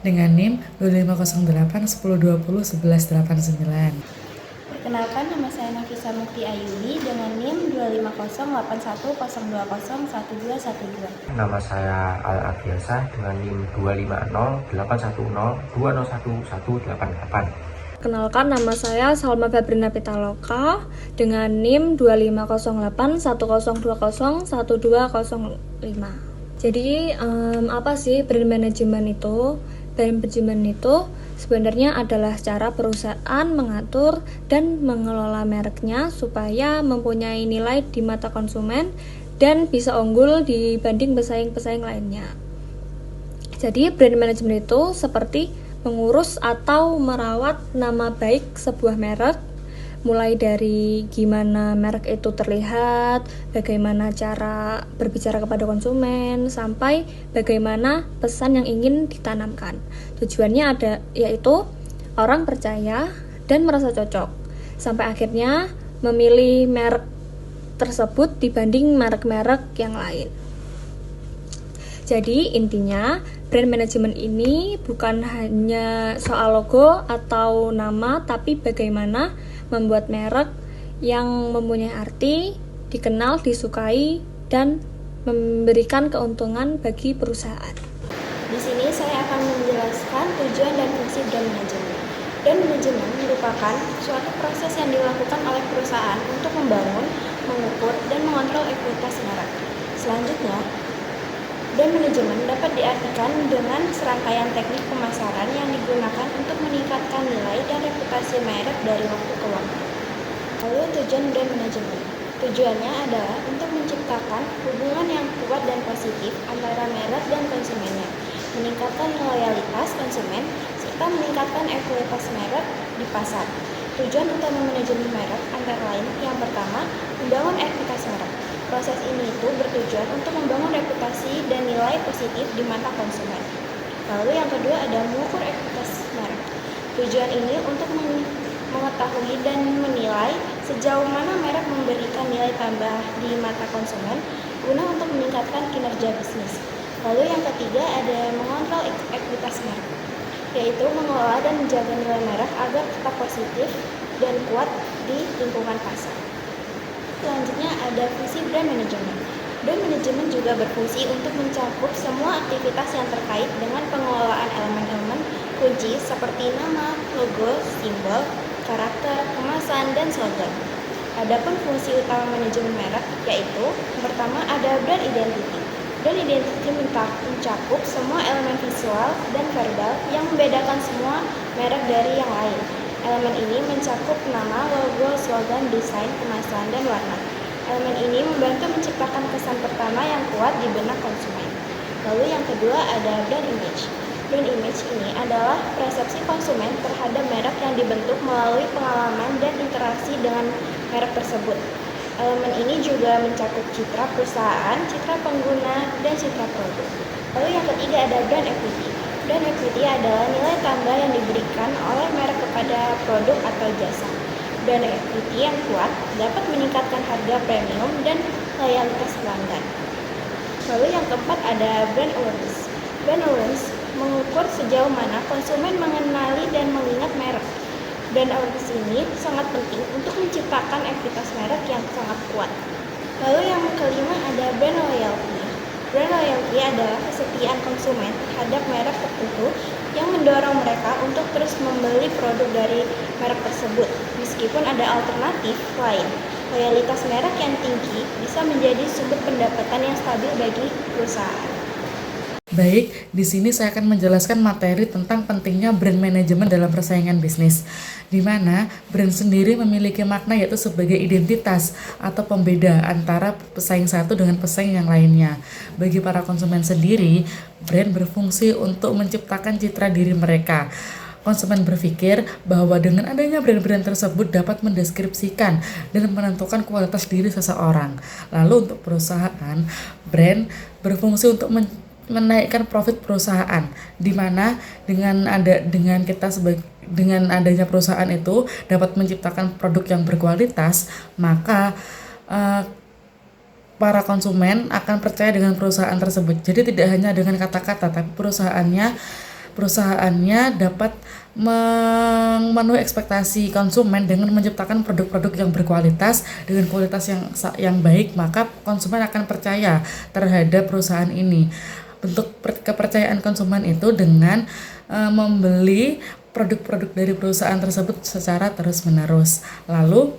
dengan NIM 2508 1020 1189. Perkenalkan, nama saya Nafisa Mukti Ayubi dengan NIM 25081201212. Nama saya Al-Abiasa dengan NIM 2508102011188. Kenalkan, nama saya Salma Fabrina Pitaloka dengan NIM 250810201205. Jadi apa sih brand management itu? Brand management itu sebenarnya adalah cara perusahaan mengatur dan mengelola mereknya supaya mempunyai nilai di mata konsumen dan bisa unggul dibanding pesaing-pesaing lainnya. Jadi brand management itu seperti mengurus atau merawat nama baik sebuah merek, mulai dari gimana merek itu terlihat, bagaimana cara berbicara kepada konsumen, sampai bagaimana pesan yang ingin ditanamkan. Tujuannya yaitu orang percaya dan merasa cocok, sampai akhirnya memilih merek tersebut dibanding merek-merek yang lain. Jadi intinya brand management ini bukan hanya soal logo atau nama, tapi bagaimana membuat merek yang mempunyai arti, dikenal, disukai, dan memberikan keuntungan bagi perusahaan. Di sini saya akan menjelaskan tujuan dan fungsi brand management. Brand management merupakan suatu proses yang dilakukan oleh perusahaan untuk membangun, mengukur, dan mengontrol ekuitas merek. Selanjutnya, brand management dapat diartikan dengan serangkaian teknik pemasaran yang digunakan untuk meningkatkan nilai dan reputasi merek dari waktu ke waktu. Lalu tujuan brand management. Tujuannya adalah untuk menciptakan hubungan yang kuat dan positif antara merek dan konsumennya, meningkatkan loyalitas konsumen, serta meningkatkan ekuitas merek di pasar. Tujuan utama manajemen merek antara lain yang pertama, membangun ekuitas merek. Proses ini itu bertujuan untuk membangun reputasi dan nilai positif di mata konsumen. Lalu yang kedua ada mengukur ekuitas merek. Tujuan ini untuk mengetahui dan menilai sejauh mana merek memberikan nilai tambah di mata konsumen guna untuk meningkatkan kinerja bisnis. Lalu yang ketiga ada mengontrol ekuitas merek, yaitu mengelola dan menjaga nilai merek agar tetap positif dan kuat di lingkungan pasar. Selanjutnya ada fungsi brand management. Brand management juga berfungsi untuk mencakup semua aktivitas yang terkait dengan pengelolaan elemen-elemen kunci seperti nama, logo, simbol, karakter, kemasan, dan slogan. Adapun fungsi utama manajemen merek yaitu pertama ada brand identity. Brand identity mencakup semua elemen visual dan verbal yang membedakan semua merek dari yang lain. Elemen ini mencakup nama, logo, slogan, desain, kemasan, dan warna. Elemen ini membantu menciptakan kesan pertama yang kuat di benak konsumen. Lalu yang kedua ada brand image. Brand image ini adalah persepsi konsumen terhadap merek yang dibentuk melalui pengalaman dan interaksi dengan merek tersebut. Elemen ini juga mencakup citra perusahaan, citra pengguna, dan citra produk. Lalu yang ketiga ada brand equity. Brand equity adalah nilai tambah yang diberikan oleh merek kepada produk atau jasa. Brand equity yang kuat dapat meningkatkan harga premium dan loyalitas pelanggan. Lalu yang keempat ada brand awareness. Brand awareness mengukur sejauh mana konsumen mengenali dan mengingat merek. Brand awareness ini sangat penting untuk menciptakan ekuitas merek yang sangat kuat. Lalu yang kelima ada brand loyalty. Brand loyalty adalah kesetiaan konsumen terhadap merek tertentu yang mendorong mereka untuk terus membeli produk dari merek tersebut, meskipun ada alternatif lain. Loyalitas merek yang tinggi bisa menjadi sumber pendapatan yang stabil bagi perusahaan. Baik, di sini saya akan menjelaskan materi tentang pentingnya brand management dalam persaingan bisnis, di mana brand sendiri memiliki makna yaitu sebagai identitas atau pembeda antara pesaing satu dengan pesaing yang lainnya. Bagi para konsumen sendiri, brand berfungsi untuk menciptakan citra diri mereka. Konsumen berpikir bahwa dengan adanya brand-brand tersebut dapat mendeskripsikan dan menentukan kualitas diri seseorang. Lalu untuk perusahaan, brand berfungsi untuk menaikkan profit perusahaan, di mana dengan adanya perusahaan itu dapat menciptakan produk yang berkualitas, maka para konsumen akan percaya dengan perusahaan tersebut. Jadi tidak hanya dengan kata-kata, tapi perusahaannya dapat memenuhi ekspektasi konsumen dengan menciptakan produk-produk yang berkualitas dengan kualitas yang baik, maka konsumen akan percaya terhadap perusahaan ini. Bentuk kepercayaan konsumen itu dengan membeli produk-produk dari perusahaan tersebut secara terus-menerus. Lalu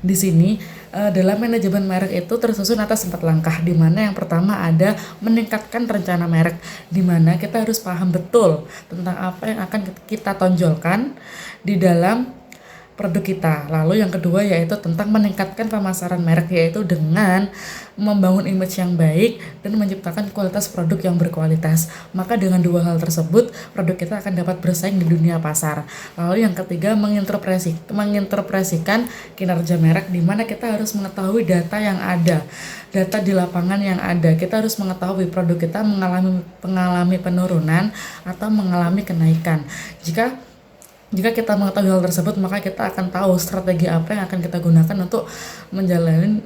di sini dalam manajemen merek itu tersusun atas 4 langkah, di mana yang pertama ada meningkatkan rencana merek, di mana kita harus paham betul tentang apa yang akan kita tonjolkan di dalam produk kita. Lalu yang kedua yaitu tentang meningkatkan pemasaran merek, yaitu dengan membangun image yang baik dan menciptakan kualitas produk yang berkualitas. Maka dengan dua hal tersebut produk kita akan dapat bersaing di dunia pasar. Lalu yang ketiga menginterpretasikan kinerja merek, di mana kita harus mengetahui data yang ada, data di lapangan yang ada. Kita harus mengetahui produk kita mengalami penurunan atau mengalami kenaikan. Jika kita mengetahui hal tersebut, maka kita akan tahu strategi apa yang akan kita gunakan untuk menjalankan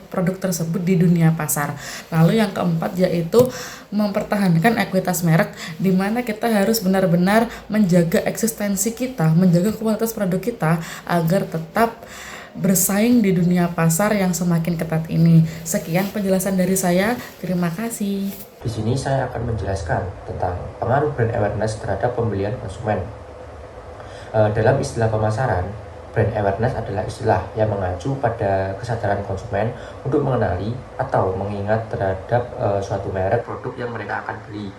produk tersebut di dunia pasar. Lalu yang keempat yaitu mempertahankan ekuitas merek, di mana kita harus benar-benar menjaga eksistensi kita, menjaga kualitas produk kita agar tetap bersaing di dunia pasar yang semakin ketat ini. Sekian penjelasan dari saya. Terima kasih. Di sini saya akan menjelaskan tentang pengaruh brand awareness terhadap pembelian konsumen. Dalam istilah pemasaran, brand awareness adalah istilah yang mengacu pada kesadaran konsumen untuk mengenali atau mengingat terhadap suatu merek produk yang mereka akan beli.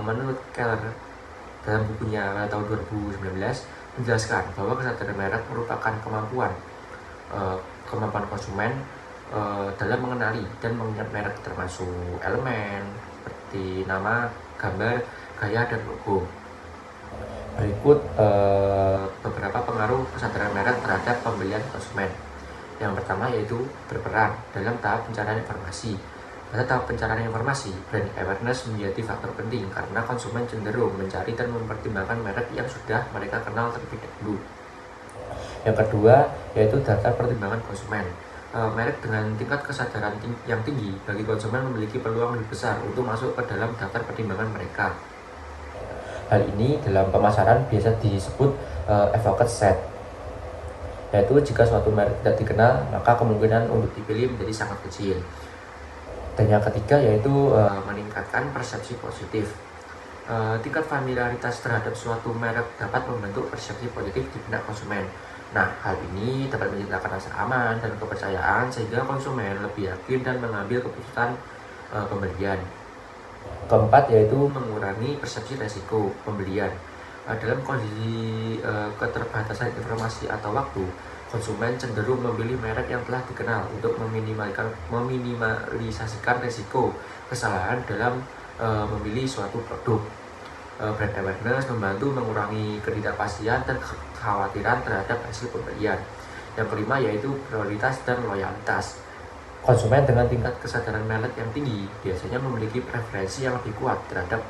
Menurut Keller, dalam bukunya tahun 2019 menjelaskan bahwa kesadaran merek merupakan kemampuan konsumen dalam mengenali dan mengingat merek, termasuk elemen seperti nama, gambar, gaya, dan logo. Berikut beberapa pengaruh kesadaran merek terhadap pembelian konsumen. Yang pertama yaitu berperan dalam tahap pencarian informasi. Pada tahap pencarian informasi, brand awareness menjadi faktor penting karena konsumen cenderung mencari dan mempertimbangkan merek yang sudah mereka kenal terlebih dahulu. Yang kedua yaitu daftar pertimbangan konsumen. Merek dengan tingkat kesadaran yang tinggi bagi konsumen memiliki peluang lebih besar untuk masuk ke dalam daftar pertimbangan mereka. Hal ini dalam pemasaran biasa disebut advocate set, yaitu jika suatu merek tidak dikenal maka kemungkinan untuk dipilih menjadi sangat kecil. Dan yang ketiga yaitu meningkatkan persepsi positif. Tingkat familiaritas terhadap suatu merek dapat membentuk persepsi positif di benak konsumen. Nah, hal ini dapat menciptakan rasa aman dan kepercayaan sehingga konsumen lebih yakin dan mengambil keputusan pembelian. Keempat yaitu mengurangi persepsi resiko pembelian. Dalam kondisi keterbatasan informasi atau waktu, konsumen cenderung memilih merek yang telah dikenal untuk meminimalisasikan resiko kesalahan dalam memilih suatu produk. Brand awareness membantu mengurangi ketidakpastian dan kekhawatiran terhadap hasil pembelian. Yang kelima yaitu prioritas dan loyalitas. Konsumen dengan tingkat kesadaran merek yang tinggi biasanya memiliki preferensi yang lebih kuat terhadap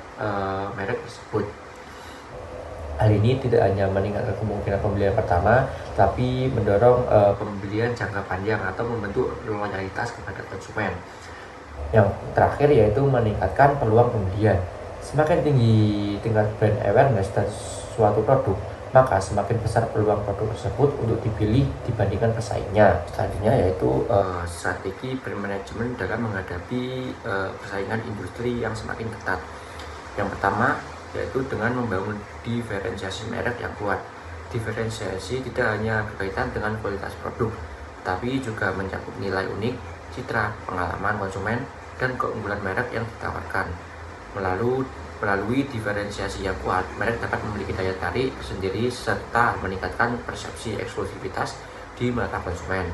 merek tersebut. Hal ini tidak hanya meningkatkan kemungkinan pembelian pertama, tapi mendorong pembelian jangka panjang atau membentuk loyalitas kepada konsumen. Yang terakhir yaitu meningkatkan peluang pembelian. Semakin tinggi tingkat brand awareness dan suatu produk, maka semakin besar peluang produk tersebut untuk dipilih dibandingkan pesaingnya. Selanjutnya yaitu strategi brand management dalam menghadapi persaingan industri yang semakin ketat. Yang pertama yaitu dengan membangun diferensiasi merek yang kuat. Diferensiasi tidak hanya berkaitan dengan kualitas produk, tapi juga mencakup nilai unik, citra, pengalaman konsumen, dan keunggulan merek yang ditawarkan. Melalui diferensiasi yang kuat, merek dapat memiliki daya tarik sendiri serta meningkatkan persepsi eksklusivitas di mata konsumen.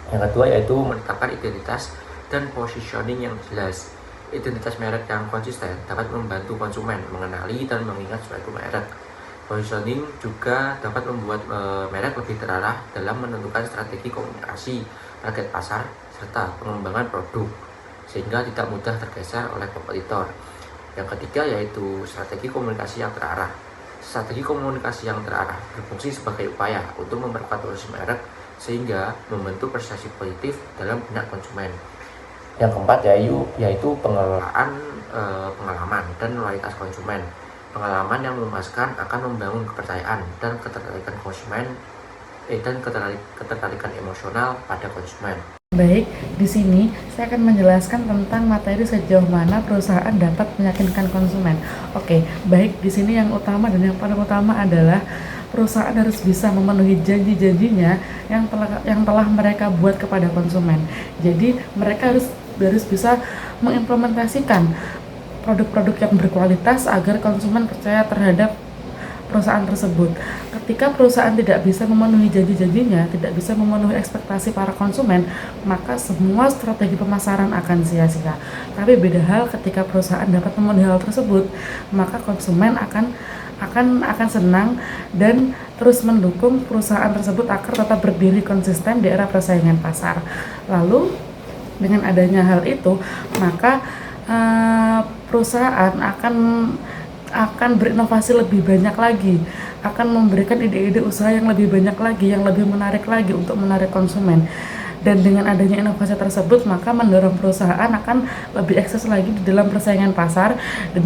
Yang kedua yaitu menetapkan identitas dan positioning yang jelas. Identitas merek yang konsisten dapat membantu konsumen mengenali dan mengingat suatu merek. Positioning juga dapat membuat merek lebih terarah dalam menentukan strategi komunikasi, target pasar, serta pengembangan produk, sehingga tidak mudah tergeser oleh kompetitor. Yang ketiga yaitu strategi komunikasi yang terarah. Strategi komunikasi yang terarah berfungsi sebagai upaya untuk memperkuat posisi merek sehingga membentuk persepsi positif dalam benak konsumen. Yang keempat yaitu pengelolaan pengalaman dan loyalitas konsumen. Pengalaman yang memuaskan akan membangun kepercayaan dan ketertarikan konsumen dan ketertarikan emosional pada konsumen. Baik, di sini saya akan menjelaskan tentang materi sejauh mana perusahaan dapat meyakinkan konsumen. Oke, baik, di sini yang utama dan yang paling utama adalah perusahaan harus bisa memenuhi janji-janjinya yang telah mereka buat kepada konsumen. Jadi mereka harus bisa mengimplementasikan produk-produk yang berkualitas agar konsumen percaya terhadap perusahaan tersebut. Ketika perusahaan tidak bisa memenuhi janji-janjinya, tidak bisa memenuhi ekspektasi para konsumen, maka semua strategi pemasaran akan sia-sia. Tapi beda hal ketika perusahaan dapat memenuhi hal tersebut, maka konsumen akan senang dan terus mendukung perusahaan tersebut agar tetap berdiri konsisten di era persaingan pasar. Lalu dengan adanya hal itu, maka perusahaan akan berinovasi lebih banyak lagi, akan memberikan ide-ide usaha yang lebih banyak lagi, yang lebih menarik lagi untuk menarik konsumen. Dan dengan adanya inovasi tersebut, maka mendorong perusahaan akan lebih eksis lagi di dalam persaingan pasar, dan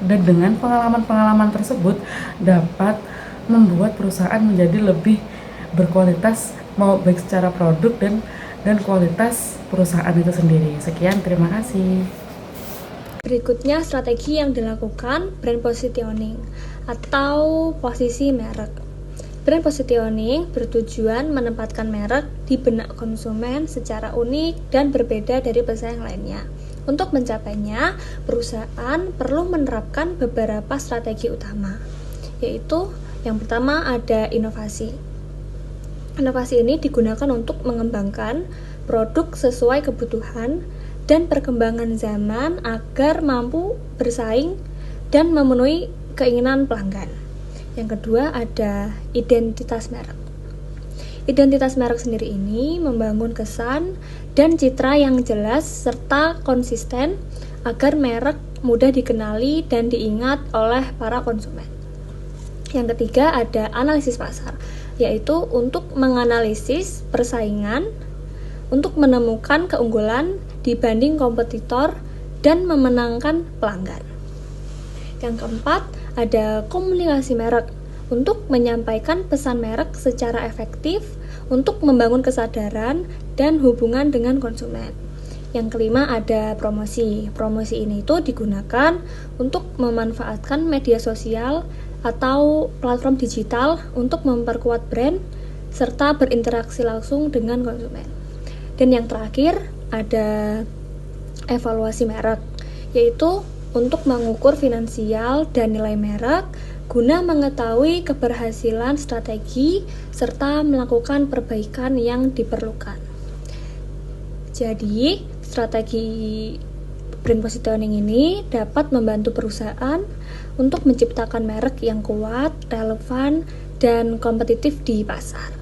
dengan pengalaman-pengalaman tersebut dapat membuat perusahaan menjadi lebih berkualitas, mau baik secara produk dan kualitas perusahaan itu sendiri. Sekian, terima kasih. Berikutnya strategi yang dilakukan brand positioning atau posisi merek. Brand positioning bertujuan menempatkan merek di benak konsumen secara unik dan berbeda dari pesaing lainnya. Untuk mencapainya, perusahaan perlu menerapkan beberapa strategi utama, yaitu yang pertama ada inovasi. Inovasi ini digunakan untuk mengembangkan produk sesuai kebutuhan dan perkembangan zaman agar mampu bersaing dan memenuhi keinginan pelanggan. Yang kedua ada identitas merek. Identitas merek sendiri ini membangun kesan dan citra yang jelas serta konsisten agar merek mudah dikenali dan diingat oleh para konsumen. Yang ketiga ada analisis pasar, yaitu untuk menganalisis persaingan untuk menemukan keunggulan dibanding kompetitor dan memenangkan pelanggan. Yang keempat, ada komunikasi merek untuk menyampaikan pesan merek secara efektif untuk membangun kesadaran dan hubungan dengan konsumen. Yang kelima, ada promosi. Promosi ini itu digunakan untuk memanfaatkan media sosial atau platform digital untuk memperkuat brand serta berinteraksi langsung dengan konsumen. Dan yang terakhir ada evaluasi merek, yaitu untuk mengukur finansial dan nilai merek guna mengetahui keberhasilan strategi serta melakukan perbaikan yang diperlukan. Jadi, strategi brand positioning ini dapat membantu perusahaan untuk menciptakan merek yang kuat, relevan, dan kompetitif di pasar.